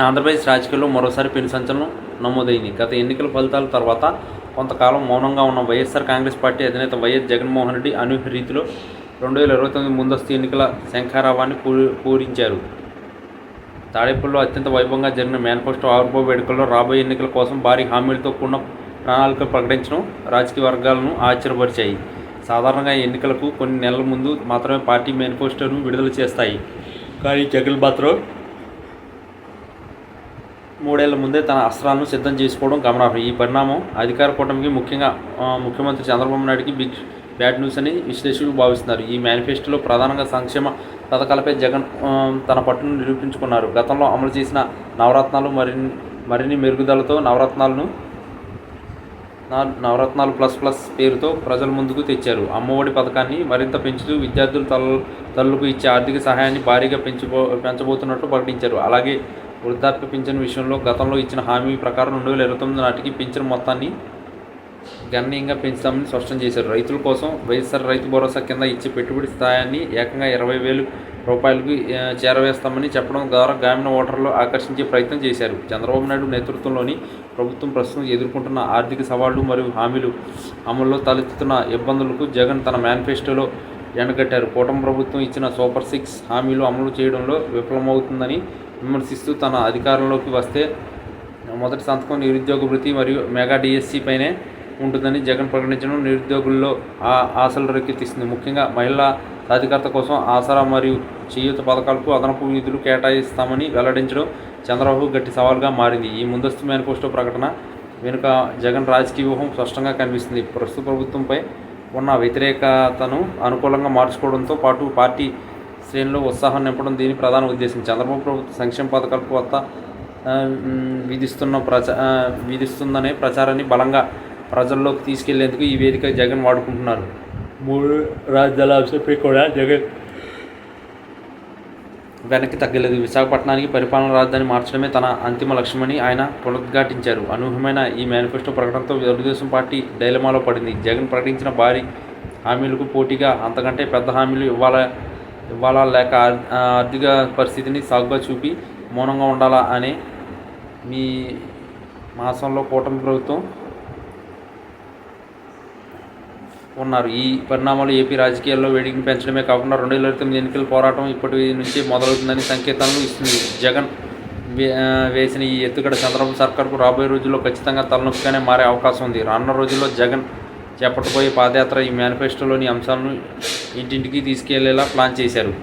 ఆంధ్రప్రదేశ్ రాజకీయాల్లో మరోసారి పెను సంచలనం నమోదైంది. గత ఎన్నికల ఫలితాల తర్వాత కొంతకాలం మౌనంగా ఉన్న వైఎస్ఆర్ కాంగ్రెస్ పార్టీ అధినేత వైఎస్ జగన్మోహన్ రెడ్డి అనూహ్య రీతిలో 2029 ముందస్తు ఎన్నికల శంఖారావాన్ని పూరించారు. తాడేపల్లిలో అత్యంత వైభవంగా జరిగిన మేనిఫెస్టో ఆవిర్భావ వేడుకల్లో రాబోయే ఎన్నికల కోసం భారీ హామీలతో కూడిన ప్రణాళికలు ప్రకటించడం రాజకీయ వర్గాలను ఆశ్చర్యపరిచాయి. సాధారణంగా ఎన్నికలకు కొన్ని నెలల ముందు మాత్రమే పార్టీ మేనిఫెస్టోను విడుదల చేస్తాయి. కానీ జగన్ మాత్రం 3 ఏళ్ల ముందే తన అస్త్రాలను సిద్ధం చేసుకోవడం గమనార్హం. ఈ పరిణామం అధికార కూటమికి, ముఖ్యంగా ముఖ్యమంత్రి చంద్రబాబు నాయుడుకి బిగ్ బ్యాడ్ న్యూస్ అని విశ్లేషకులు భావిస్తున్నారు. ఈ మేనిఫెస్టోలో ప్రధానంగా సంక్షేమ పథకాలపై జగన్ తన పట్టును నిరూపించుకున్నారు. గతంలో అమలు చేసిన నవరత్నాలు మరిన్ని మెరుగుదలతో నవరత్నాలు ప్లస్ పేరుతో ప్రజల ముందుకు తెచ్చారు. అమ్మఒడి పథకాన్ని మరింత పెంచుతూ విద్యార్థుల తల్లులకు ఇచ్చే ఆర్థిక సహాయాన్ని భారీగా పెంచబోతున్నట్లు ప్రకటించారు. అలాగే వృద్ధాప్య పింఛను విషయంలో గతంలో ఇచ్చిన హామీ ప్రకారం 2029 నాటికి పింఛను మొత్తాన్ని గణనీయంగా పెంచుతామని స్పష్టం చేశారు. రైతుల కోసం వైఎస్ఆర్ రైతు భరోసా కింద ఇచ్చే పెట్టుబడి స్థాయిని ఏకంగా 20,000 రూపాయలకు చేరవేస్తామని చెప్పడం ద్వారా గ్రామీణ ఓటర్లు ఆకర్షించే ప్రయత్నం చేశారు. చంద్రబాబు నాయుడు నేతృత్వంలోని ప్రభుత్వం ప్రస్తుతం ఎదుర్కొంటున్న ఆర్థిక సవాళ్లు మరియు హామీలు అమల్లో తలెత్తుతున్న ఇబ్బందులకు జగన్ తన మేనిఫెస్టోలో ఎండగట్టారు. కూటమి ప్రభుత్వం ఇచ్చిన సూపర్ 6 హామీలు అమలు చేయడంలో విఫలమవుతుందని విమర్శిస్తూ తాను అధికారంలోకి వస్తే మొదటి సంతకం నిరుద్యోగ భృతి మరియు మెగా డిఎస్సి పైనే ఉంటుందని జగన్ ప్రకటించడం నిరుద్యోగుల్లో ఆశలు రేకెత్తిస్తుంది. ముఖ్యంగా మహిళా సాధికారత కోసం ఆసరా మరియు చేయూత పథకాలకు అదనపు నిధులు కేటాయిస్తామని వెల్లడించడం చంద్రబాబు గట్టి సవాల్గా మారింది. ఈ ముందస్తు మేనిఫెస్టో ప్రకటన వెనుక జగన్ రాజకీయ వ్యూహం స్పష్టంగా కనిపిస్తుంది. ప్రస్తుత ప్రభుత్వంపై ఉన్న వ్యతిరేకతను అనుకూలంగా మార్చుకోవడంతో పాటు పార్టీ శ్రేణుల్లో ఉత్సాహం నింపడం దీని ప్రధాన ఉద్దేశం. చంద్రబాబు ప్రభుత్వం సంక్షేమ పథకాలకు కొత్త విధిస్తుందనే ప్రచారాన్ని బలంగా ప్రజల్లోకి తీసుకెళ్లేందుకు ఈ వేదిక జగన్ వాడుకుంటున్నారు. 3 రాజ్యాల అంశంపై కూడా జగన్ వెనక్కి తగ్గలేదు. విశాఖపట్నానికి పరిపాలనా రాజధాని మార్చడమే తన అంతిమ లక్ష్యమని ఆయన పునరుద్ఘాటించారు. అనూహ్యమైన ఈ మేనిఫెస్టో ప్రకటనతో తెలుగుదేశం పార్టీ డైలమాలో పడింది. జగన్ ప్రకటించిన భారీ హామీలకు పోటీగా అంతకంటే పెద్ద హామీలు ఇవ్వాలా లేక ఆర్థిక పరిస్థితిని సాగుగా చూపి మౌనంగా ఉండాలా అనే మీ మాసంలో కూటమి ప్రభుత్వం ఉన్నారు. ఈ పరిణామాలు ఏపీ రాజకీయాల్లో వేడిని పెంచడమే కాకుండా 2029 ఎన్నికల పోరాటం ఇప్పటి నుంచే మొదలవుతుందని సంకేతాలను ఇస్తుంది. జగన్ వేసిన ఈ ఎత్తుగడ చంద్రబాబు సర్కార్కు రాబోయే రోజుల్లో ఖచ్చితంగా తలనొప్పిగానే మారే అవకాశం ఉంది. రానున్న రోజుల్లో జగన్ చేపట్టబోయే పాదయాత్ర ఈ మేనిఫెస్టోలోని అంశాలను ఇంటింటికి తీసుకెళ్లేలా ప్లాన్ చేశారు.